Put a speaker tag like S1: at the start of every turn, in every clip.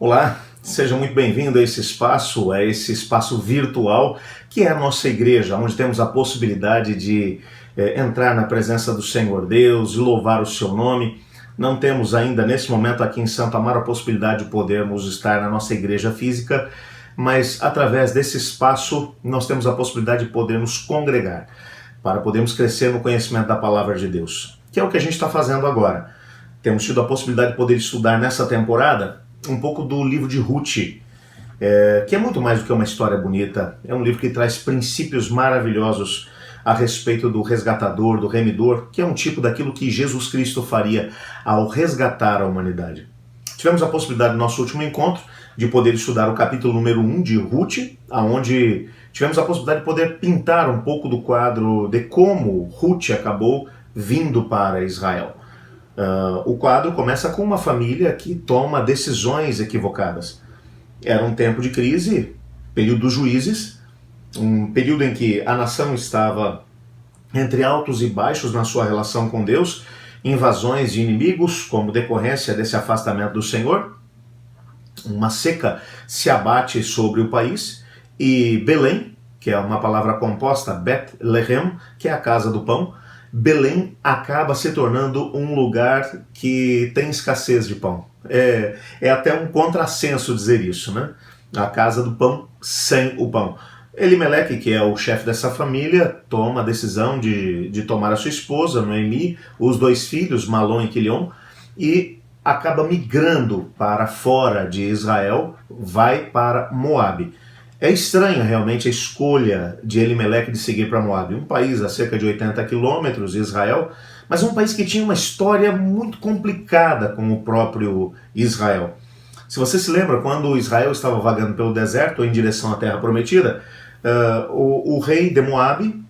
S1: Olá, seja muito bem-vindo a esse espaço virtual que é a nossa igreja, onde temos a possibilidade de entrar na presença do Senhor Deus, de louvar o seu nome. Não temos ainda, nesse momento aqui em Santo Amaro, a possibilidade de podermos estar na nossa igreja física, mas através desse espaço nós temos a possibilidade de poder nos congregar, para podermos crescer no conhecimento da palavra de Deus, que é o que a gente está fazendo agora. Temos tido a possibilidade de poder estudar nessa temporada um pouco do livro de Ruth, que é muito mais do que uma história bonita. É um livro que traz princípios maravilhosos a respeito do resgatador, do remidor, que é um tipo daquilo que Jesus Cristo faria ao resgatar a humanidade. Tivemos a possibilidade no nosso último encontro de poder estudar o capítulo número 1 de Ruth, onde tivemos a possibilidade de poder pintar um pouco do quadro de como Ruth acabou vindo para Israel. O quadro começa com uma família que toma decisões equivocadas. Era um tempo de crise, período dos juízes, um período em que a nação estava entre altos e baixos na sua relação com Deus, invasões de inimigos como decorrência desse afastamento do Senhor. Uma seca se abate sobre o país e Belém, que é uma palavra composta, Bethlehem, que é a casa do pão, Belém acaba se tornando um lugar que tem escassez de pão. É até um contrassenso dizer isso, né? A casa do pão sem o pão. Elimeleque, que é o chefe dessa família, toma a decisão de tomar a sua esposa, Noemi, os dois filhos, Malom e Quilion, e acaba migrando para fora de Israel, vai para Moabe. É estranha realmente a escolha de Elimeleque de seguir para Moabe, um país a cerca de 80 quilômetros de Israel, mas um país que tinha uma história muito complicada com o próprio Israel. Se você se lembra, quando Israel estava vagando pelo deserto em direção à Terra Prometida, o rei de Moabe,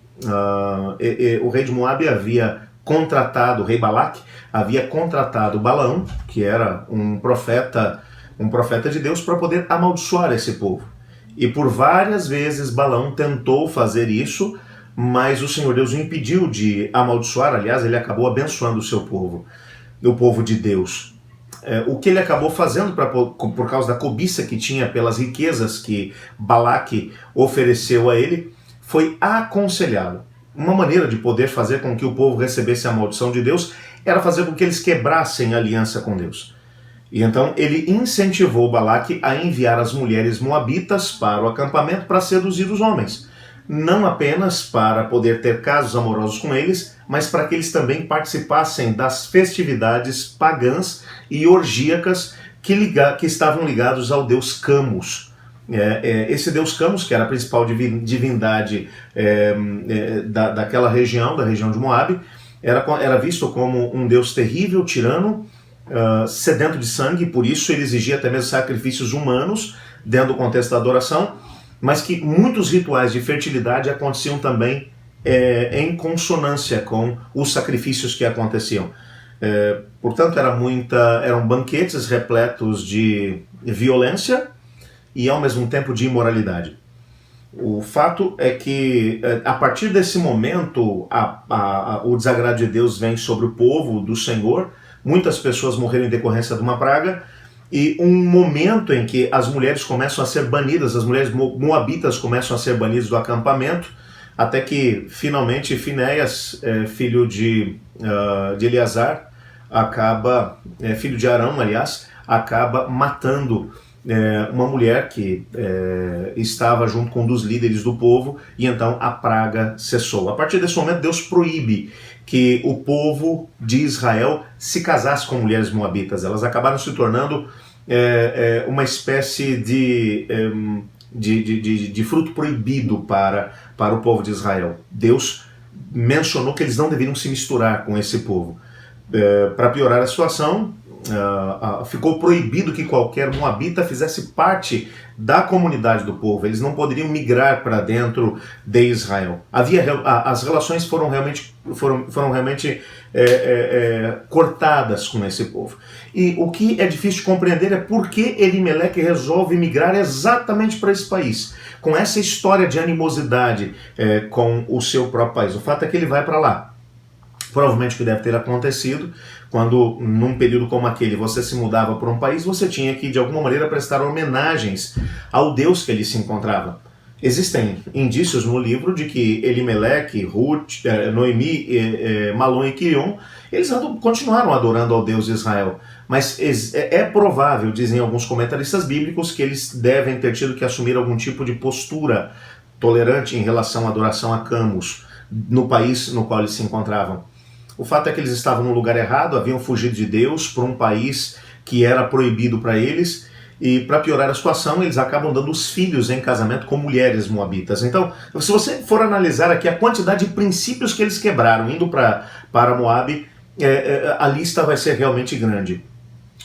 S1: havia contratado, o rei Balaque, havia contratado Balaão, que era um profeta de Deus, para poder amaldiçoar esse povo. E por várias vezes Balaão tentou fazer isso, mas o Senhor Deus o impediu de amaldiçoar. Aliás, ele acabou abençoando o seu povo, o povo de Deus. O que ele acabou fazendo por causa da cobiça que tinha pelas riquezas que Balaque ofereceu a ele, foi aconselhá-lo. Uma maneira de poder fazer com que o povo recebesse a maldição de Deus era fazer com que eles quebrassem a aliança com Deus. E então ele incentivou Balaque a enviar as mulheres moabitas para o acampamento para seduzir os homens. Não apenas para poder ter casos amorosos com eles, mas para que eles também participassem das festividades pagãs e orgíacas que estavam ligados ao deus Camus. Esse deus Camus, que era a principal divindade daquela região, da região de Moabe, era visto como um deus terrível, tirano, sedento de sangue, por isso ele exigia até mesmo sacrifícios humanos dentro do contexto da adoração, mas que muitos rituais de fertilidade aconteciam também em consonância com os sacrifícios que aconteciam. Portanto, eram banquetes repletos de violência e ao mesmo tempo de imoralidade. O fato é que a partir desse momento o desagrado de Deus vem sobre o povo do Senhor. Muitas pessoas morreram em decorrência de uma praga, e um momento em que as mulheres começam a ser banidas, as mulheres moabitas começam a ser banidas do acampamento, até que finalmente Finéias, filho de Eleazar, filho de Arão, aliás, acaba matando uma mulher que estava junto com um dos líderes do povo, e então a praga cessou. A partir desse momento, Deus proíbe que o povo de Israel se casasse com mulheres moabitas. Elas acabaram se tornando uma espécie de fruto proibido para o povo de Israel. Deus mencionou que eles não deveriam se misturar com esse povo. Para piorar a situação, ficou proibido que qualquer moabita fizesse parte da comunidade do povo. Eles não poderiam migrar para dentro de Israel. As relações foram realmente cortadas com esse povo. E o que é difícil de compreender é por que Elimeleque resolve migrar exatamente para esse país, com essa história de animosidade com o seu próprio país. O fato é que ele vai para lá Provavelmente o que deve ter acontecido, quando num período como aquele você se mudava para um país, você tinha que de alguma maneira prestar homenagens ao Deus que ele se encontrava. Existem indícios no livro de que Elimeleque, Ruth, Noemi, Malom e Quirion, eles continuaram adorando ao Deus de Israel. Mas é provável, dizem alguns comentaristas bíblicos, que eles devem ter tido que assumir algum tipo de postura tolerante em relação à adoração a Camus, no país no qual eles se encontravam. O fato é que eles estavam no lugar errado, haviam fugido de Deus para um país que era proibido para eles, e para piorar a situação, eles acabam dando os filhos em casamento com mulheres moabitas. Então, se você for analisar aqui a quantidade de princípios que eles quebraram indo para Moabe, a lista vai ser realmente grande.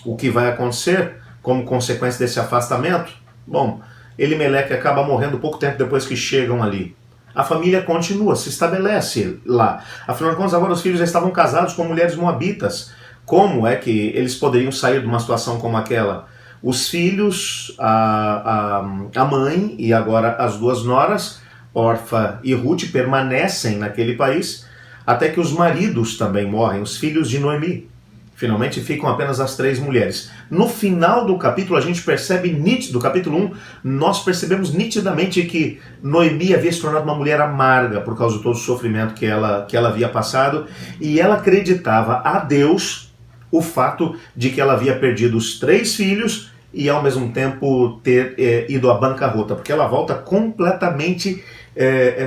S1: O que vai acontecer como consequência desse afastamento? Bom, Elimeleque acaba morrendo pouco tempo depois que chegam ali. A família continua, se estabelece lá. Afinal de contas, agora os filhos já estavam casados com mulheres moabitas. Como é que eles poderiam sair de uma situação como aquela? Os filhos, a mãe e agora as duas noras, Orfa e Ruth, permanecem naquele país até que os maridos também morrem, os filhos de Noemi. Finalmente ficam apenas as 3 mulheres. No final do capítulo, a gente percebe do capítulo 1, nós percebemos nitidamente que Noemi havia se tornado uma mulher amarga por causa de todo o sofrimento que ela havia passado, e ela acreditava a Deus o fato de que ela havia perdido os 3 filhos e ao mesmo tempo ter ido à bancarrota, porque ela volta completamente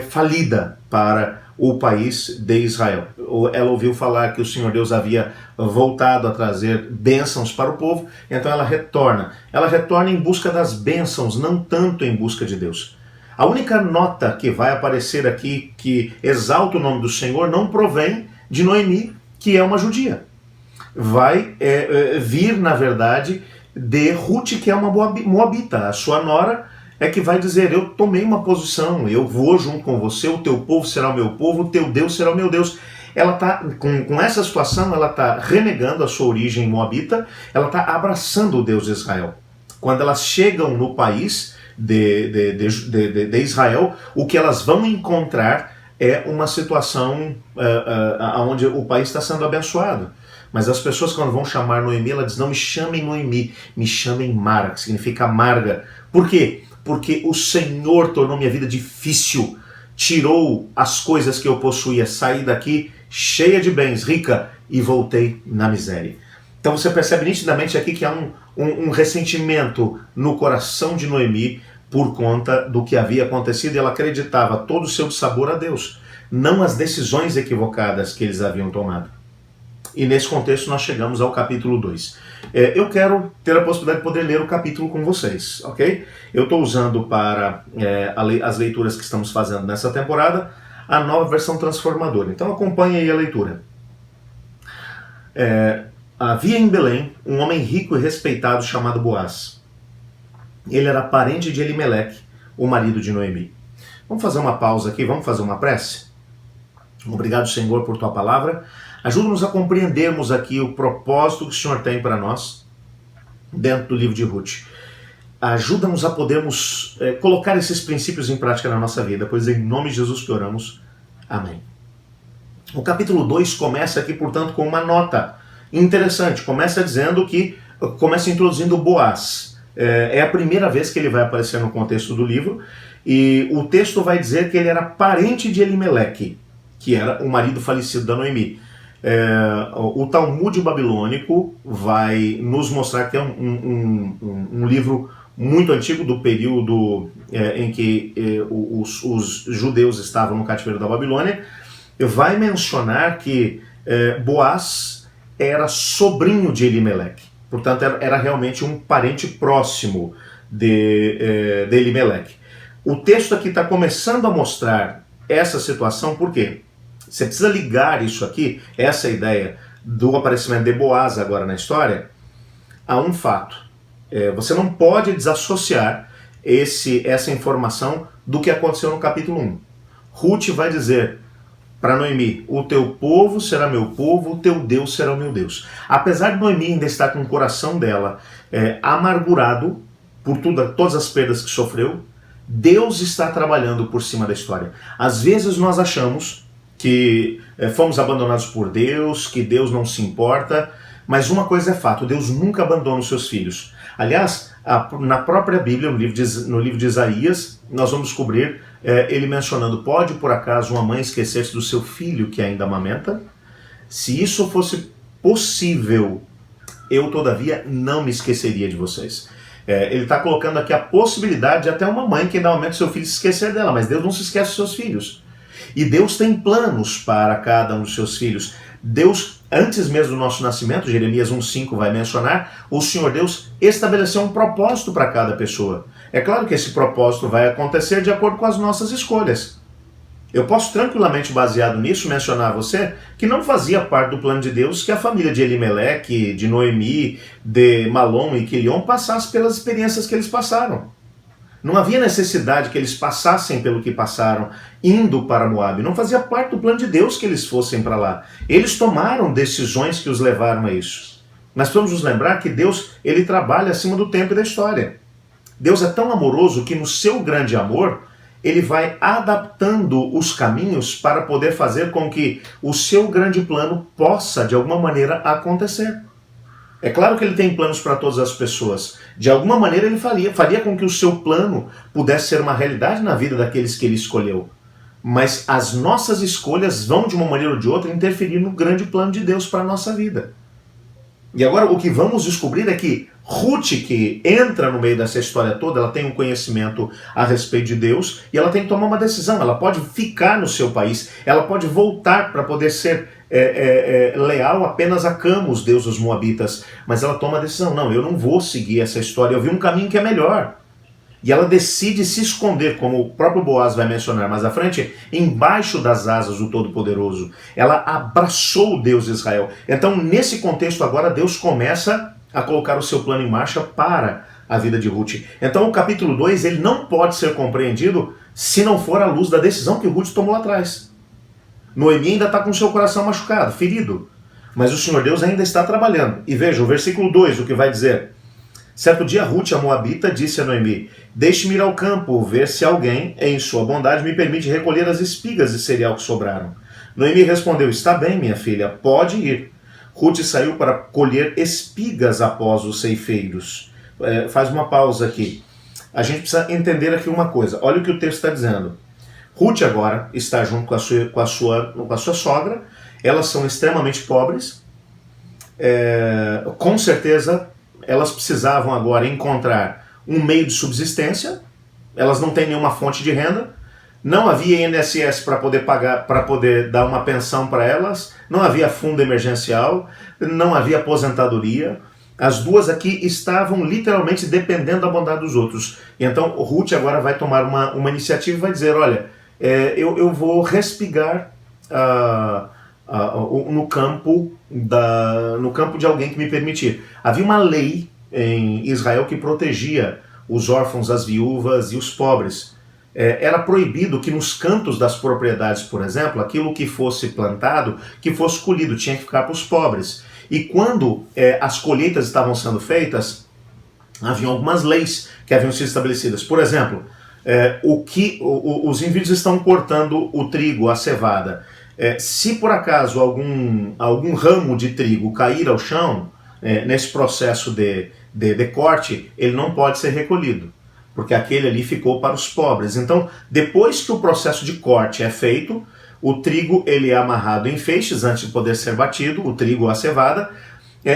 S1: falida para o país de Israel. Ela ouviu falar que o Senhor Deus havia voltado a trazer bênçãos para o povo, então ela retorna. Ela retorna em busca das bênçãos, não tanto em busca de Deus. A única nota que vai aparecer aqui que exalta o nome do Senhor não provém de Noemi, que é uma judia. Vai vir, na verdade, de Ruth, que é uma moabita, a sua nora, é que vai dizer: eu tomei uma posição, eu vou junto com você, o teu povo será o meu povo, o teu Deus será o meu Deus. Ela está, com essa situação, ela está renegando a sua origem moabita, ela está abraçando o Deus de Israel. Quando elas chegam no país de Israel, o que elas vão encontrar é uma situação onde o país está sendo abençoado. Mas as pessoas, quando vão chamar Noemi, ela diz: não me chamem Noemi, me chamem Mara, que significa amarga. Por quê? Porque o Senhor tornou minha vida difícil, tirou as coisas que eu possuía, saí daqui cheia de bens, rica, e voltei na miséria. Então você percebe nitidamente aqui que há um ressentimento no coração de Noemi por conta do que havia acontecido, e ela acreditava todo o seu dissabor a Deus, não as decisões equivocadas que eles haviam tomado. E nesse contexto nós chegamos ao capítulo 2. Eu quero ter a possibilidade de poder ler o capítulo com vocês, ok? Eu estou usando para as leituras que estamos fazendo nessa temporada a nova versão transformadora. Então acompanhe aí a leitura. Havia em Belém um homem rico e respeitado chamado Boaz. Ele era parente de Elimeleque, o marido de Noemi. Vamos fazer uma pausa aqui, vamos fazer uma prece? Obrigado, Senhor, por tua palavra. Ajuda-nos a compreendermos aqui o propósito que o Senhor tem para nós dentro do livro de Ruth. Ajuda-nos a podermos colocar esses princípios em prática na nossa vida, pois em nome de Jesus que oramos. Amém. O capítulo 2 começa aqui, portanto, com uma nota interessante. Começa introduzindo Boaz. É a primeira vez que ele vai aparecer no contexto do livro, e o texto vai dizer que ele era parente de Elimeleque, que era o marido falecido da Noemi. O Talmud babilônico vai nos mostrar que é um livro muito antigo, do período em que os judeus estavam no cativeiro da Babilônia. Vai mencionar que Boaz era sobrinho de Elimeleque, portanto era realmente um parente próximo de Elimeleque. O texto aqui está começando a mostrar essa situação, por quê? Você precisa ligar isso aqui, essa ideia do aparecimento de Boaz agora na história, a um fato. Você não pode desassociar essa informação do que aconteceu no capítulo 1. Ruth vai dizer para Noemi: o teu povo será meu povo, o teu Deus será o meu Deus. Apesar de Noemi ainda estar com o coração dela amargurado por todas as perdas que sofreu, Deus está trabalhando por cima da história. Às vezes nós achamos que fomos abandonados por Deus, que Deus não se importa, mas uma coisa é fato, Deus nunca abandona os seus filhos. Aliás, na própria Bíblia, no livro de Isaías, nós vamos descobrir ele mencionando: pode por acaso uma mãe esquecer-se do seu filho que ainda amamenta? Se isso fosse possível, eu todavia não me esqueceria de vocês. Ele está colocando aqui a possibilidade de até uma mãe que ainda amamenta o seu filho se esquecer dela, mas Deus não se esquece dos seus filhos. E Deus tem planos para cada um dos seus filhos. Deus, antes mesmo do nosso nascimento, Jeremias 1,5 vai mencionar, o Senhor Deus estabeleceu um propósito para cada pessoa. É claro que esse propósito vai acontecer de acordo com as nossas escolhas. Eu posso tranquilamente, baseado nisso, mencionar a você que não fazia parte do plano de Deus que a família de Elimeleque, de Noemi, de Malom e Quilion passasse pelas experiências que eles passaram. Não havia necessidade que eles passassem pelo que passaram indo para Moabe. Não fazia parte do plano de Deus que eles fossem para lá. Eles tomaram decisões que os levaram a isso. Mas vamos nos lembrar que Deus, ele trabalha acima do tempo e da história. Deus é tão amoroso que no seu grande amor, ele vai adaptando os caminhos para poder fazer com que o seu grande plano possa, de alguma maneira, acontecer. É claro que ele tem planos para todas as pessoas. De alguma maneira ele faria com que o seu plano pudesse ser uma realidade na vida daqueles que ele escolheu. Mas as nossas escolhas vão, de uma maneira ou de outra, interferir no grande plano de Deus para a nossa vida. E agora o que vamos descobrir é que Ruth, que entra no meio dessa história toda, ela tem um conhecimento a respeito de Deus e ela tem que tomar uma decisão. Ela pode ficar no seu país, ela pode voltar para poder ser leal apenas a Camus, deus dos Moabitas, mas ela toma a decisão: não, eu não vou seguir essa história, eu vi um caminho que é melhor. E ela decide se esconder, como o próprio Boaz vai mencionar mais à frente, embaixo das asas do Todo-Poderoso. Ela abraçou o Deus de Israel. Então, nesse contexto agora, Deus começa a colocar o seu plano em marcha para a vida de Ruth. Então, o capítulo 2, ele não pode ser compreendido se não for à luz da decisão que Ruth tomou lá atrás. Noemi ainda está com o seu coração machucado, ferido, mas o Senhor Deus ainda está trabalhando. E veja, o versículo 2, o que vai dizer: certo dia Ruth, a Moabita, disse a Noemi: deixe-me ir ao campo, ver se alguém, em sua bondade, me permite recolher as espigas de cereal que sobraram. Noemi respondeu: está bem, minha filha, pode ir. Ruth saiu para colher espigas após os ceifeiros. Faz uma pausa aqui. A gente precisa entender aqui uma coisa. Olha o que o texto está dizendo. Ruth agora está junto com a sua sogra. Elas são extremamente pobres. Com certeza, elas precisavam agora encontrar um meio de subsistência. Elas não têm nenhuma fonte de renda. Não havia INSS para poder pagar, para poder dar uma pensão para elas. Não havia fundo emergencial. Não havia aposentadoria. As duas aqui estavam literalmente dependendo da bondade dos outros. E então Ruth agora vai tomar uma iniciativa e vai dizer: olha, eu vou respigar no campo de alguém que me permitir. Havia uma lei em Israel que protegia os órfãos, as viúvas e os pobres. Era proibido que nos cantos das propriedades, por exemplo, aquilo que fosse plantado, que fosse colhido, tinha que ficar para os pobres. E quando as colheitas estavam sendo feitas, havia algumas leis que haviam sido estabelecidas. Por exemplo, os indivíduos estão cortando o trigo, a cevada. Se por acaso algum ramo de trigo cair ao chão, nesse processo de corte, ele não pode ser recolhido, porque aquele ali ficou para os pobres. Então, depois que o processo de corte é feito, o trigo ele é amarrado em feixes antes de poder ser batido, o trigo ou a cevada.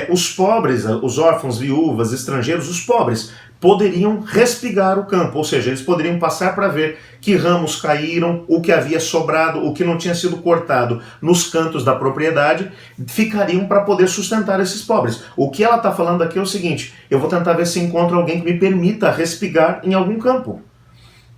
S1: Os pobres, os órfãos, viúvas, estrangeiros, os pobres, poderiam respigar o campo, ou seja, eles poderiam passar para ver que ramos caíram, o que havia sobrado, o que não tinha sido cortado nos cantos da propriedade, ficariam para poder sustentar esses pobres. O que ela está falando aqui é o seguinte: eu vou tentar ver se encontro alguém que me permita respigar em algum campo.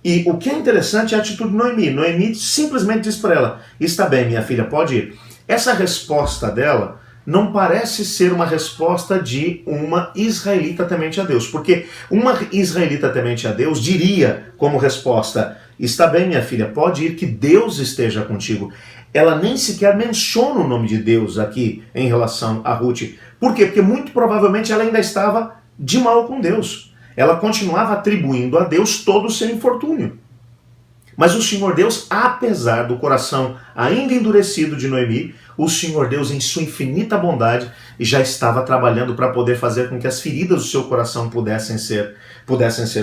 S1: E o que é interessante é a atitude de Noemi. Noemi simplesmente diz para ela: está bem, minha filha, pode ir. Essa resposta dela não parece ser uma resposta de uma israelita temente a Deus, porque uma israelita temente a Deus diria como resposta: está bem, minha filha, pode ir, que Deus esteja contigo. Ela nem sequer menciona o nome de Deus aqui em relação a Ruth. Por quê? Porque muito provavelmente ela ainda estava de mal com Deus. Ela continuava atribuindo a Deus todo o seu infortúnio. Mas o Senhor Deus, apesar do coração ainda endurecido de Noemi, o Senhor Deus, em sua infinita bondade, já estava trabalhando para poder fazer com que as feridas do seu coração pudessem ser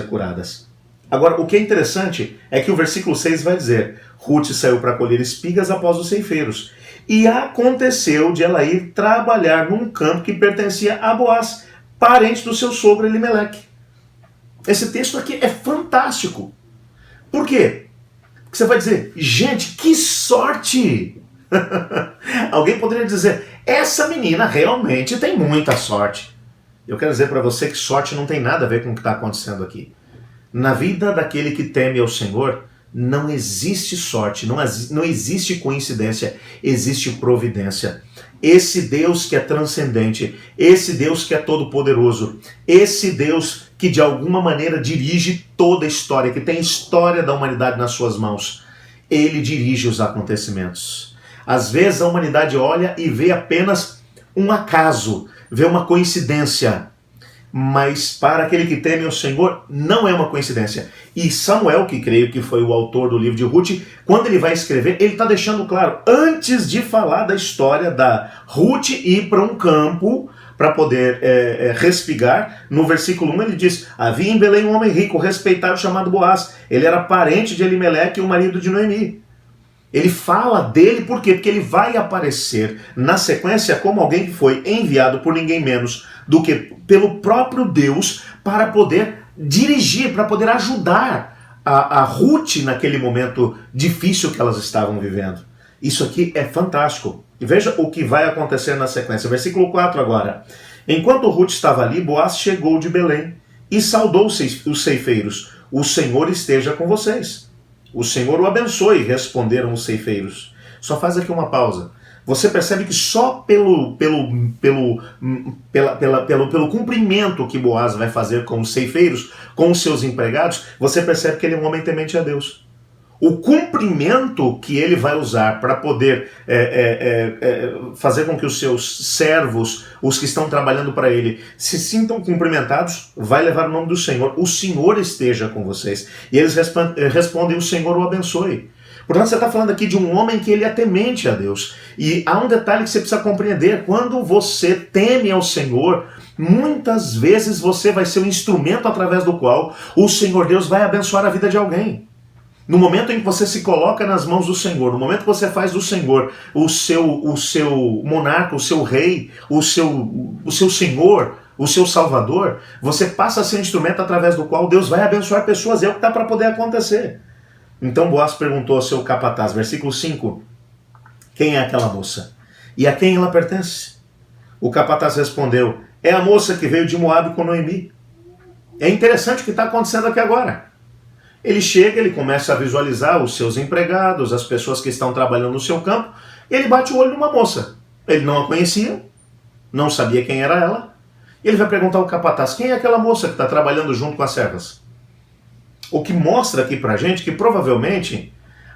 S1: curadas. Agora, o que é interessante é que o versículo 6 vai dizer: Ruth saiu para colher espigas após os ceifeiros. E aconteceu de ela ir trabalhar num campo que pertencia a Boaz, parente do seu sogro Elimeleque. Esse texto aqui é fantástico. Por quê? Porque você vai dizer: gente, que sorte! Alguém poderia dizer: essa menina realmente tem muita sorte. Eu quero dizer para você que sorte não tem nada a ver com o que está acontecendo aqui. Na vida daquele que teme ao Senhor, não existe sorte, não existe coincidência, existe providência. Esse Deus que é transcendente, esse Deus que é todo-poderoso, esse Deus que de alguma maneira dirige toda a história, que tem a história da humanidade nas suas mãos, ele dirige os acontecimentos. Às vezes a humanidade olha e vê apenas um acaso, vê uma coincidência. Mas para aquele que teme ao Senhor, não é uma coincidência. E Samuel, que creio que foi o autor do livro de Ruth, quando ele vai escrever, ele está deixando claro, antes de falar da história da Ruth ir para um campo para poder respigar, no versículo 1 ele diz: havia em Belém um homem rico, respeitado, chamado Boaz. Ele era parente de Elimeleque, o marido de Noemi. Ele fala dele por quê? Porque ele vai aparecer na sequência como alguém que foi enviado por ninguém menos do que pelo próprio Deus para poder dirigir, para poder ajudar a Ruth naquele momento difícil que elas estavam vivendo. Isso aqui é fantástico. E veja o que vai acontecer na sequência. Versículo 4 agora. Enquanto Ruth estava ali, Boaz chegou de Belém e saudou os ceifeiros. O Senhor esteja com vocês. O Senhor o abençoe, responderam os ceifeiros. Só faz aqui uma pausa. Você percebe que só pelo cumprimento que Boaz vai fazer com os ceifeiros, com os seus empregados, você percebe que ele é um homem temente a Deus. O cumprimento que ele vai usar para poder fazer com que os seus servos, os que estão trabalhando para ele, se sintam cumprimentados, vai levar o nome do Senhor. O Senhor esteja com vocês. E eles respondem: o Senhor o abençoe. Portanto, você está falando aqui de um homem que ele é temente a Deus. E há um detalhe que você precisa compreender: quando você teme ao Senhor, muitas vezes você vai ser o instrumento através do qual o Senhor Deus vai abençoar a vida de alguém. No momento em que você se coloca nas mãos do Senhor, no momento que você faz do Senhor o seu monarca, o seu rei, o seu Senhor, o seu Salvador, você passa a ser um instrumento através do qual Deus vai abençoar pessoas. É o que está para poder acontecer. Então Boaz perguntou ao seu capataz, versículo 5, quem é aquela moça? E a quem ela pertence? O capataz respondeu: é a moça que veio de Moabe com Noemi. É interessante o que está acontecendo aqui agora. Ele chega, ele começa a visualizar os seus empregados, as pessoas que estão trabalhando no seu campo, e ele bate o olho numa moça. Ele não a conhecia, não sabia quem era ela. Ele vai perguntar ao capataz: quem é aquela moça que está trabalhando junto com as servas? O que mostra aqui pra gente que provavelmente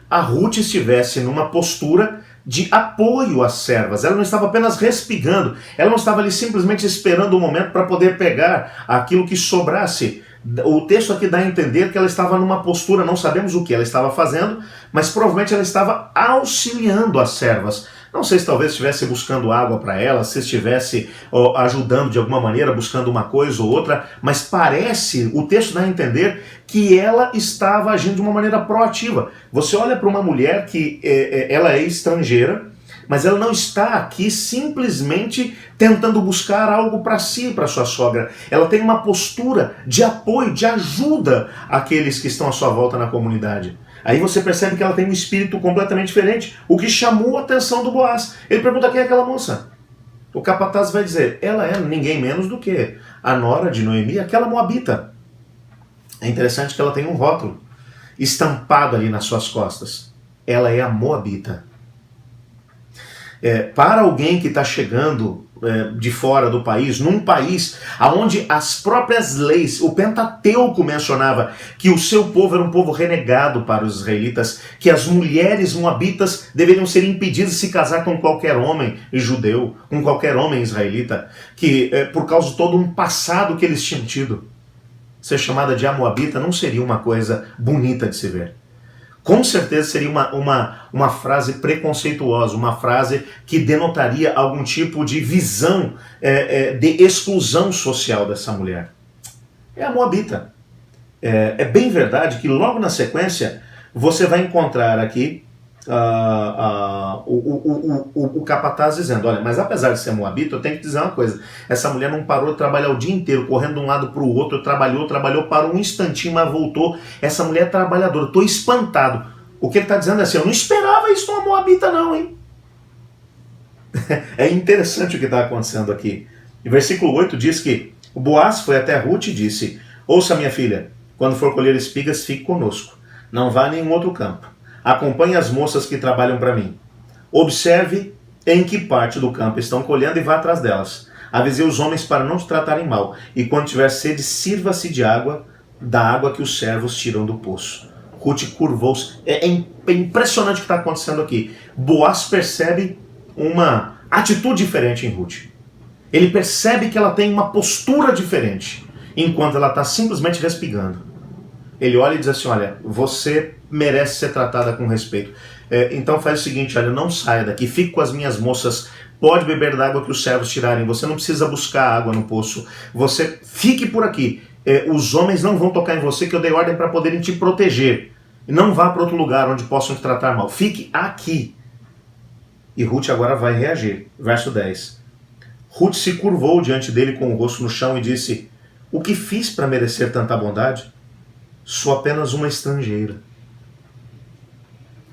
S1: a Ruth estivesse numa postura de apoio às servas. Ela não estava apenas respigando, ela não estava ali simplesmente esperando o momento para poder pegar aquilo que sobrasse. O texto aqui dá a entender que ela estava numa postura, não sabemos o que ela estava fazendo, mas provavelmente ela estava auxiliando as servas. Não sei se talvez estivesse buscando água para ela, se estivesse ajudando de alguma maneira, buscando uma coisa ou outra, mas parece, o texto dá a entender que ela estava agindo de uma maneira proativa. Você olha para uma mulher que ela é estrangeira, mas ela não está aqui simplesmente tentando buscar algo para si, para sua sogra. Ela tem uma postura de apoio, de ajuda àqueles que estão à sua volta na comunidade. Aí você percebe que ela tem um espírito completamente diferente, o que chamou a atenção do Boaz. Ele pergunta: quem é aquela moça? O capataz vai dizer: ela é ninguém menos do que a nora de Noemi, aquela moabita. É interessante que ela tem um rótulo estampado ali nas suas costas. Ela é a moabita. Para alguém que está chegando de fora do país, num país onde as próprias leis, o Pentateuco mencionava que o seu povo era um povo renegado para os israelitas, que as mulheres moabitas deveriam ser impedidas de se casar com qualquer homem judeu, com qualquer homem israelita, que por causa de todo um passado que eles tinham tido, ser chamada de a moabita não seria uma coisa bonita de se ver. Com certeza seria uma frase preconceituosa, uma frase que denotaria algum tipo de visão de exclusão social dessa mulher. É a Moabita. É bem verdade que logo na sequência você vai encontrar aqui o capataz dizendo, olha, mas apesar de ser Moabita, eu tenho que dizer uma coisa, essa mulher não parou de trabalhar o dia inteiro, correndo de um lado para o outro, trabalhou, parou um instantinho, mas voltou, essa mulher é trabalhadora, estou espantado. O que ele está dizendo é assim, eu não esperava isso numa Moabita não, hein? É interessante o que está acontecendo aqui. Em versículo 8 diz que o Boaz foi até Ruth e disse, ouça minha filha, quando for colher espigas, fique conosco, não vá a nenhum outro campo. Acompanhe as moças que trabalham para mim. Observe em que parte do campo estão colhendo e vá atrás delas. Avisei os homens para não te tratarem mal. E quando tiver sede, sirva-se de água, da água que os servos tiram do poço. Ruth curvou-se. É impressionante o que está acontecendo aqui. Boaz percebe uma atitude diferente em Ruth. Ele percebe que ela tem uma postura diferente, enquanto ela está simplesmente respingando. Ele olha e diz assim, olha, você merece ser tratada com respeito. Então faz o seguinte, olha, não saia daqui, fique com as minhas moças, pode beber da água que os servos tirarem, você não precisa buscar água no poço, você fique por aqui. Os homens não vão tocar em você, que eu dei ordem para poderem te proteger. Não vá para outro lugar onde possam te tratar mal, fique aqui. E Ruth agora vai reagir. Verso 10. Ruth se curvou diante dele com o rosto no chão e disse, o que fiz para merecer tanta bondade? Sou apenas uma estrangeira.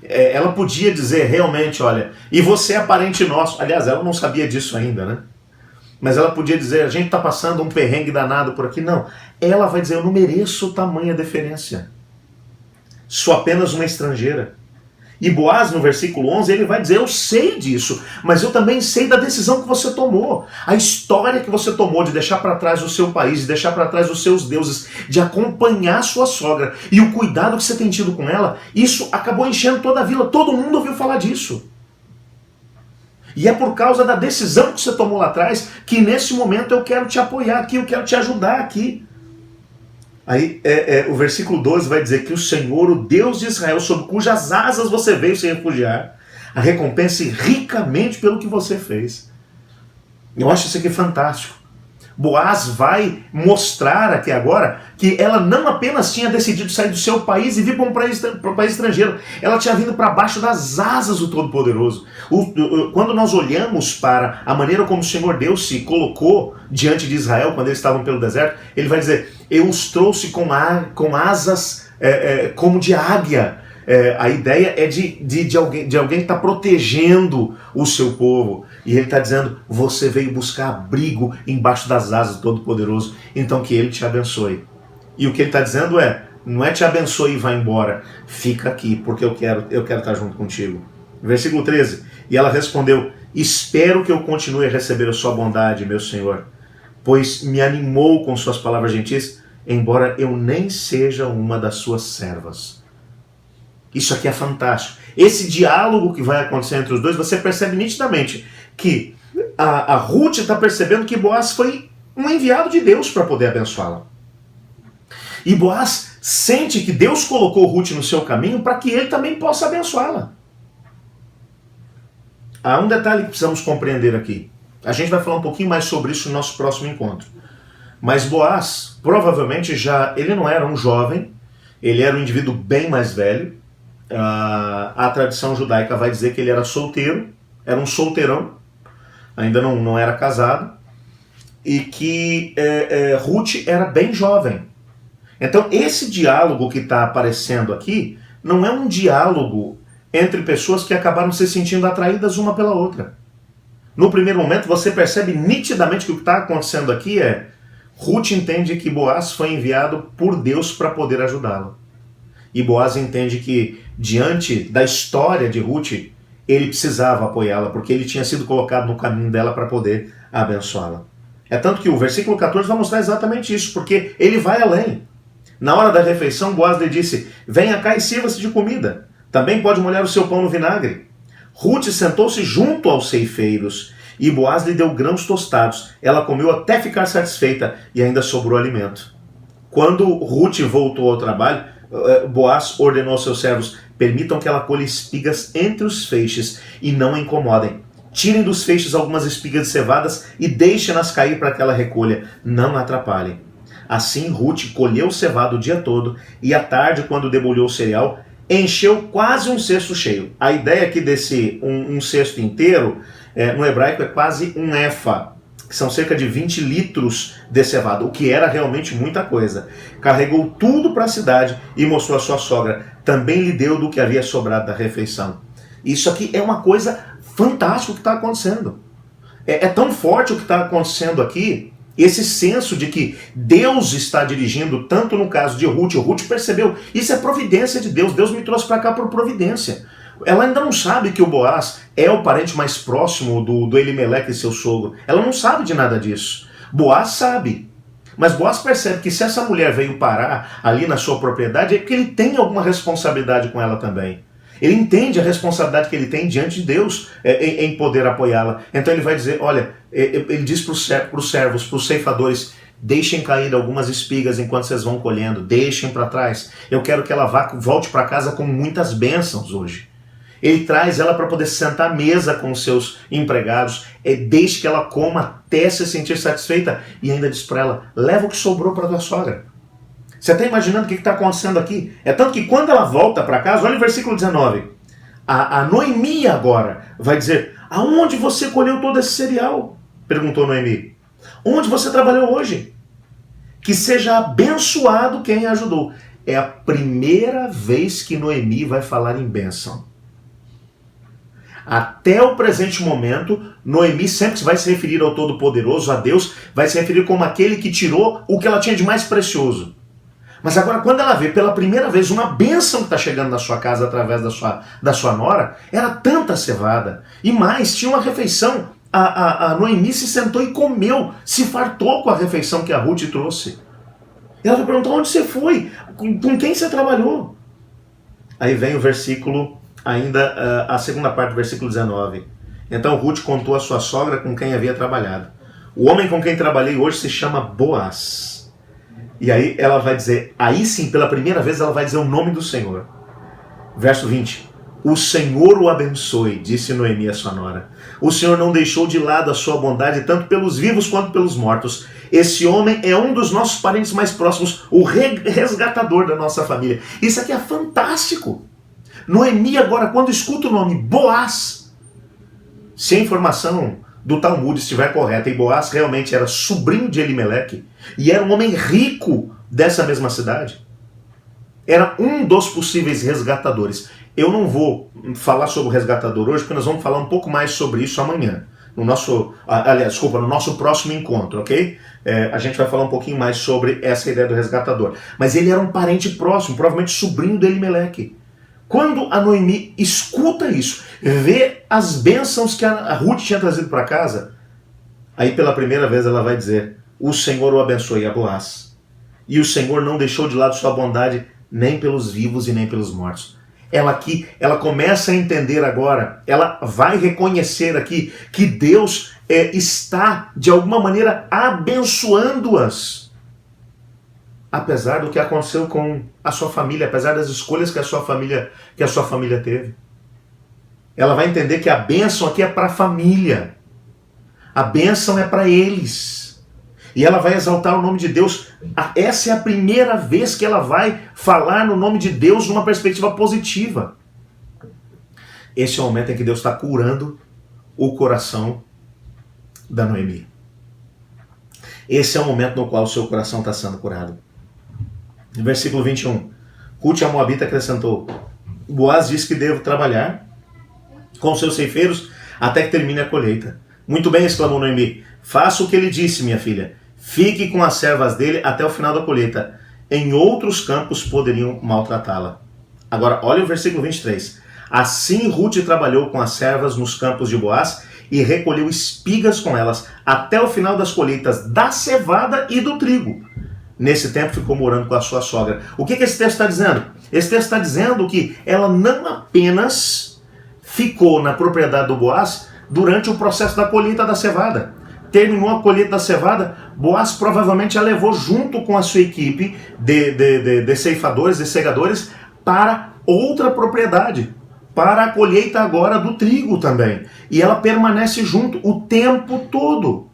S1: Ela podia dizer realmente, olha, e você é parente nosso. Aliás, ela não sabia disso ainda, né? Mas ela podia dizer, a gente está passando um perrengue danado por aqui. Não, ela vai dizer, eu não mereço tamanha deferência. Sou apenas uma estrangeira. E Boaz, no versículo 11, ele vai dizer, eu sei disso, mas eu também sei da decisão que você tomou. A história que você tomou de deixar para trás o seu país, de deixar para trás os seus deuses, de acompanhar sua sogra, e o cuidado que você tem tido com ela, isso acabou enchendo toda a vila, todo mundo ouviu falar disso. E é por causa da decisão que você tomou lá atrás, que nesse momento eu quero te apoiar aqui, eu quero te ajudar aqui. Aí o versículo 12 vai dizer que o Senhor, o Deus de Israel, sob cujas asas você veio se refugiar, a recompense ricamente pelo que você fez. Eu acho isso aqui fantástico. Boaz vai mostrar aqui agora que ela não apenas tinha decidido sair do seu país e vir para um país estrangeiro, ela tinha vindo para baixo das asas do Todo-Poderoso. Quando nós olhamos para a maneira como o Senhor Deus se colocou diante de Israel, quando eles estavam pelo deserto, ele vai dizer, eu os trouxe com asas como de águia. A ideia é de alguém que está protegendo o seu povo. E ele está dizendo, você veio buscar abrigo embaixo das asas do Todo-Poderoso, então que ele te abençoe. E o que ele está dizendo não é te abençoe e vá embora, fica aqui, porque eu quero estar junto contigo. Versículo 13, e ela respondeu, espero que eu continue a receber a sua bondade, meu Senhor, pois me animou com suas palavras gentis, embora eu nem seja uma das suas servas. Isso aqui é fantástico. Esse diálogo que vai acontecer entre os dois, você percebe nitidamente que a Ruth está percebendo que Boaz foi um enviado de Deus para poder abençoá-la. E Boaz sente que Deus colocou Ruth no seu caminho para que ele também possa abençoá-la. Há um detalhe que precisamos compreender aqui. A gente vai falar um pouquinho mais sobre isso no nosso próximo encontro. Mas Boaz, provavelmente ele não era um jovem, ele era um indivíduo bem mais velho. A tradição judaica vai dizer que ele era solteiro, era um solteirão, ainda não era casado, e que Ruth era bem jovem. Então esse diálogo que está aparecendo aqui não é um diálogo entre pessoas que acabaram se sentindo atraídas uma pela outra. No primeiro momento você percebe nitidamente que o que está acontecendo aqui Ruth entende que Boaz foi enviado por Deus para poder ajudá-la. E Boaz entende que, diante da história de Ruth, ele precisava apoiá-la, porque ele tinha sido colocado no caminho dela para poder abençoá-la. É tanto que o versículo 14 vai mostrar exatamente isso, porque ele vai além. Na hora da refeição, Boaz lhe disse, venha cá e sirva-se de comida. Também pode molhar o seu pão no vinagre. Ruth sentou-se junto aos ceifeiros, e Boaz lhe deu grãos tostados. Ela comeu até ficar satisfeita, e ainda sobrou alimento. Quando Ruth voltou ao trabalho, Boaz ordenou aos seus servos: permitam que ela colhe espigas entre os feixes e não a incomodem. Tirem dos feixes algumas espigas cevadas e deixem-nas cair para que ela recolha. Não a atrapalhem. Assim Ruth colheu o cevado o dia todo e à tarde, quando debulhou o cereal, encheu quase um cesto cheio. A ideia aqui desse um cesto inteiro, no hebraico, é quase um efa, que são cerca de 20 litros de cevada, o que era realmente muita coisa. Carregou tudo para a cidade e mostrou à sua sogra. Também lhe deu do que havia sobrado da refeição. Isso aqui é uma coisa fantástica o que está acontecendo. É tão forte o que está acontecendo aqui, esse senso de que Deus está dirigindo, tanto no caso de Ruth. Ruth percebeu, isso é providência de Deus, Deus me trouxe para cá por providência. Ela ainda não sabe que o Boaz é o parente mais próximo do Elimeleque, seu sogro. Ela não sabe de nada disso. Boaz sabe. Mas Boaz percebe que se essa mulher veio parar ali na sua propriedade, é porque ele tem alguma responsabilidade com ela também. Ele entende a responsabilidade que ele tem diante de Deus em poder apoiá-la. Então ele vai dizer, olha, ele diz para os servos, para os ceifadores: deixem cair algumas espigas enquanto vocês vão colhendo, deixem para trás. Eu quero que ela volte para casa com muitas bênçãos hoje. Ele traz ela para poder sentar à mesa com os seus empregados, deixe que ela coma até se sentir satisfeita, e ainda diz para ela: leva o que sobrou para tua sogra. Você está imaginando o que está acontecendo aqui? É tanto que quando ela volta para casa, olha o versículo 19. A Noemi agora vai dizer: aonde você colheu todo esse cereal? Perguntou Noemi. Onde você trabalhou hoje? Que seja abençoado quem a ajudou. É a primeira vez que Noemi vai falar em bênção. Até o presente momento, Noemi sempre vai se referir ao Todo-Poderoso, a Deus, vai se referir como aquele que tirou o que ela tinha de mais precioso. Mas agora, quando ela vê pela primeira vez uma bênção que está chegando na sua casa através da sua nora, era tanta cevada. E mais, tinha uma refeição. A Noemi se sentou e comeu, se fartou com a refeição que a Ruth trouxe. E ela vai perguntar: onde você foi? Com quem você trabalhou? Aí vem o versículo, ainda a segunda parte do versículo 19. Então Ruth contou à sua sogra com quem havia trabalhado. O homem com quem trabalhei hoje se chama Boaz. E aí ela vai dizer, aí sim, pela primeira vez ela vai dizer o nome do Senhor. Verso 20. O Senhor o abençoe, disse Noemi a sua nora. O Senhor não deixou de lado a sua bondade, tanto pelos vivos quanto pelos mortos. Esse homem é um dos nossos parentes mais próximos, o resgatador da nossa família. Isso aqui é fantástico. Noemi agora, quando escuta o nome Boaz, se a informação do Talmud estiver correta, e Boaz realmente era sobrinho de Elimeleque, e era um homem rico dessa mesma cidade, era um dos possíveis resgatadores. Eu não vou falar sobre o resgatador hoje, porque nós vamos falar um pouco mais sobre isso amanhã, no nosso próximo encontro, ok? A gente vai falar um pouquinho mais sobre essa ideia do resgatador. Mas ele era um parente próximo, provavelmente sobrinho de Elimeleque. Quando a Noemi escuta isso, vê as bênçãos que a Ruth tinha trazido para casa, aí pela primeira vez ela vai dizer: o Senhor o abençoe, a Boaz. E o Senhor não deixou de lado sua bondade nem pelos vivos e nem pelos mortos. Ela começa a entender agora, ela vai reconhecer aqui que Deus está de alguma maneira abençoando-as. Apesar do que aconteceu com a sua família, apesar das escolhas que a sua família teve. Ela vai entender que a bênção aqui é para a família. A bênção é para eles. E ela vai exaltar o nome de Deus. Essa é a primeira vez que ela vai falar no nome de Deus numa perspectiva positiva. Esse é o momento em que Deus está curando o coração da Noemi. Esse é o momento no qual o seu coração está sendo curado. Versículo 21. Ruth a Moabita acrescentou: Boaz diz que devo trabalhar com seus ceifeiros até que termine a colheita. Muito bem, exclamou Noemi. Faça o que ele disse, minha filha. Fique com as servas dele até o final da colheita. Em outros campos poderiam maltratá-la. Agora, olha o versículo 23. Assim Ruth trabalhou com as servas nos campos de Boaz e recolheu espigas com elas até o final das colheitas da cevada e do trigo. Nesse tempo ficou morando com a sua sogra. O que esse texto está dizendo? Esse texto está dizendo que ela não apenas ficou na propriedade do Boaz durante o processo da colheita da cevada. Terminou a colheita da cevada, Boaz provavelmente a levou junto com a sua equipe de ceifadores, de segadores, para outra propriedade, para a colheita agora do trigo também. E ela permanece junto o tempo todo.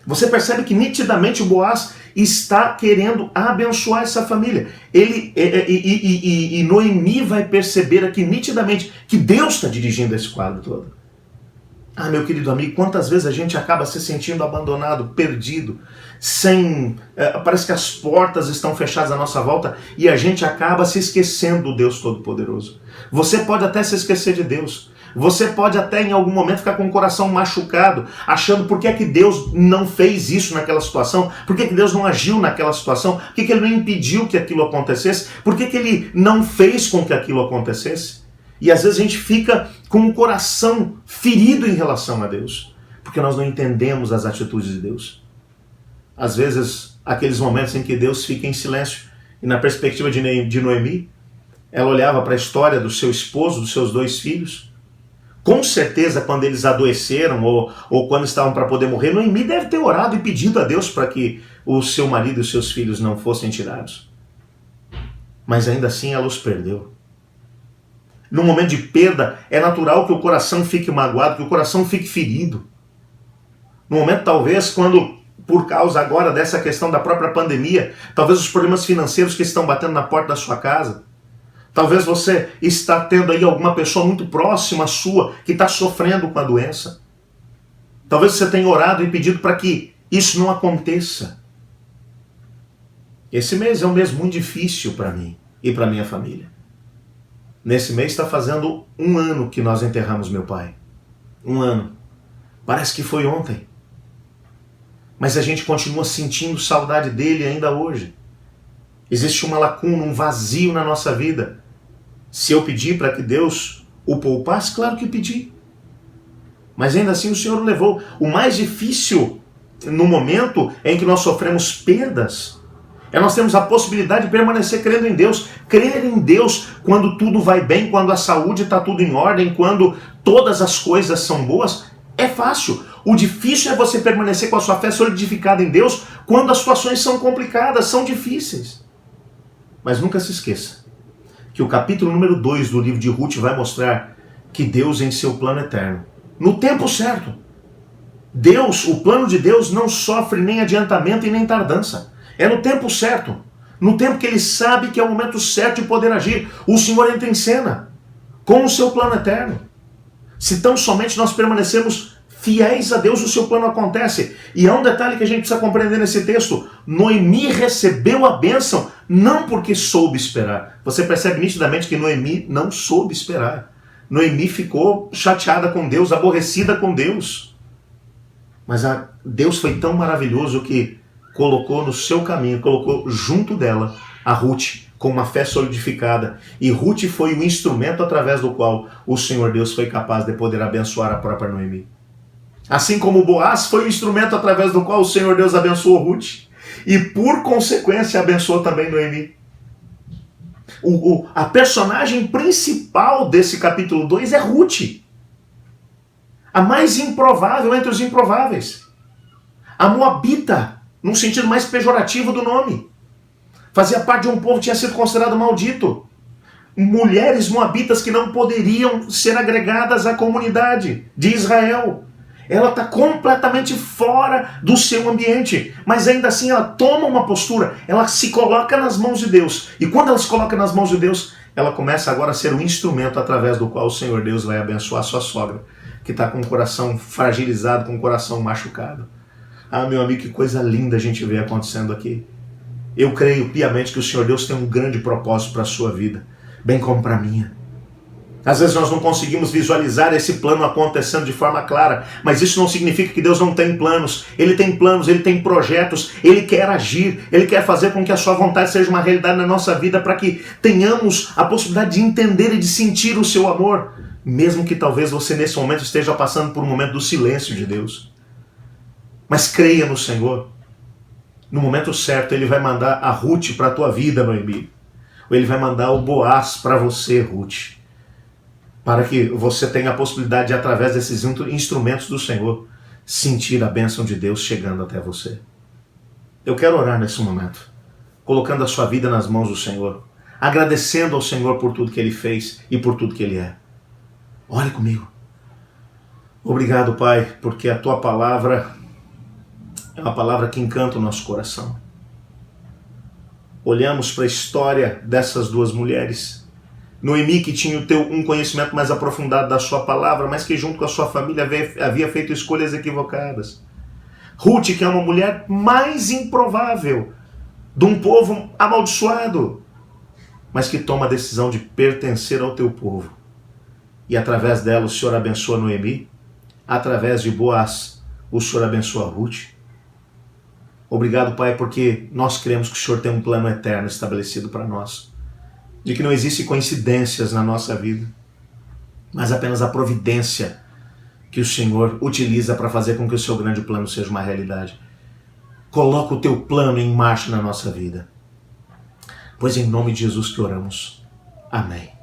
S1: Você percebe que nitidamente o Boaz está querendo abençoar essa família. E Noemi vai perceber aqui nitidamente que Deus está dirigindo esse quadro todo. Ah, meu querido amigo, quantas vezes a gente acaba se sentindo abandonado, perdido, parece que as portas estão fechadas à nossa volta e a gente acaba se esquecendo do Deus Todo-Poderoso. Você pode até se esquecer de Deus. Você pode até em algum momento ficar com o coração machucado, achando por que é que Deus não fez isso naquela situação, por que é que Deus não agiu naquela situação, por que é que Ele não impediu que aquilo acontecesse, por que é que Ele não fez com que aquilo acontecesse. E às vezes a gente fica com o coração ferido em relação a Deus, porque nós não entendemos as atitudes de Deus. Às vezes, aqueles momentos em que Deus fica em silêncio, e na perspectiva de Noemi, ela olhava para a história do seu esposo, dos seus 2 filhos. Com certeza, quando eles adoeceram ou quando estavam para poder morrer, Noemi deve ter orado e pedido a Deus para que o seu marido e os seus filhos não fossem tirados. Mas ainda assim ela os perdeu. No momento de perda, é natural que o coração fique magoado, que o coração fique ferido. No momento, talvez, quando, por causa agora dessa questão da própria pandemia, talvez os problemas financeiros que estão batendo na porta da sua casa, talvez você está tendo aí alguma pessoa muito próxima sua que está sofrendo com a doença. Talvez você tenha orado e pedido para que isso não aconteça. Esse mês é um mês muito difícil para mim e para minha família. Nesse mês está fazendo 1 ano que nós enterramos meu pai. 1 ano. Parece que foi ontem. Mas a gente continua sentindo saudade dele ainda hoje. Existe uma lacuna, um vazio na nossa vida. Se eu pedir para que Deus o poupasse, claro que pedi. Mas ainda assim o Senhor o levou. O mais difícil no momento em que nós sofremos perdas nós temos a possibilidade de permanecer crendo em Deus. Crer em Deus quando tudo vai bem, quando a saúde está tudo em ordem, quando todas as coisas são boas, é fácil. O difícil é você permanecer com a sua fé solidificada em Deus quando as situações são complicadas, são difíceis. Mas nunca se esqueça que o capítulo número 2 do livro de Ruth vai mostrar que Deus, em seu plano eterno, no tempo certo, Deus, o plano de Deus não sofre nem adiantamento e nem tardança. É no tempo certo, no tempo que Ele sabe que é o momento certo de poder agir. O Senhor entra em cena com o seu plano eterno. Se tão somente nós permanecemos fiéis a Deus, o seu plano acontece. E há um detalhe que a gente precisa compreender nesse texto. Noemi recebeu a bênção não porque soube esperar. Você percebe nitidamente que Noemi não soube esperar. Noemi ficou chateada com Deus, aborrecida com Deus. Mas Deus foi tão maravilhoso que colocou no seu caminho, colocou junto dela a Ruth com uma fé solidificada. E Ruth foi o instrumento através do qual o Senhor Deus foi capaz de poder abençoar a própria Noemi. Assim como Boaz foi o instrumento através do qual o Senhor Deus abençoou Ruth. E por consequência abençoou também Noemi. A personagem principal desse capítulo 2 é Ruth. A mais improvável entre os improváveis. A moabita, num sentido mais pejorativo do nome. Fazia parte de um povo que tinha sido considerado maldito. Mulheres moabitas que não poderiam ser agregadas à comunidade de Israel. Ela está completamente fora do seu ambiente. Mas ainda assim ela toma uma postura. Ela se coloca nas mãos de Deus. E quando ela se coloca nas mãos de Deus, ela começa agora a ser um instrumento através do qual o Senhor Deus vai abençoar a sua sogra, que está com o coração fragilizado, com o coração machucado. Ah, meu amigo, que coisa linda a gente vê acontecendo aqui. Eu creio piamente que o Senhor Deus tem um grande propósito para a sua vida, bem como para a minha. Às vezes nós não conseguimos visualizar esse plano acontecendo de forma clara, mas isso não significa que Deus não tem planos. Ele tem planos, Ele tem projetos, Ele quer agir, Ele quer fazer com que a sua vontade seja uma realidade na nossa vida para que tenhamos a possibilidade de entender e de sentir o seu amor, mesmo que talvez você nesse momento esteja passando por um momento do silêncio de Deus. Mas creia no Senhor. No momento certo, Ele vai mandar a Ruth para a tua vida, Noemi. Ou Ele vai mandar o Boaz para você, Ruth. Para que você tenha a possibilidade de, através desses instrumentos do Senhor, sentir a bênção de Deus chegando até você. Eu quero orar nesse momento, colocando a sua vida nas mãos do Senhor, agradecendo ao Senhor por tudo que Ele fez e por tudo que Ele é. Ore comigo. Obrigado, Pai, porque a Tua palavra é uma palavra que encanta o nosso coração. Olhamos para a história dessas duas mulheres. Noemi, que tinha um conhecimento mais aprofundado da sua palavra, mas que junto com a sua família havia feito escolhas equivocadas. Ruth, que é uma mulher mais improvável, de um povo amaldiçoado, mas que toma a decisão de pertencer ao teu povo. E através dela o Senhor abençoa Noemi, através de Boaz o Senhor abençoa Ruth. Obrigado, Pai, porque nós cremos que o Senhor tem um plano eterno estabelecido para nós, de que não existem coincidências na nossa vida, mas apenas a providência que o Senhor utiliza para fazer com que o seu grande plano seja uma realidade. Coloca o teu plano em marcha na nossa vida, pois em nome de Jesus que oramos. Amém.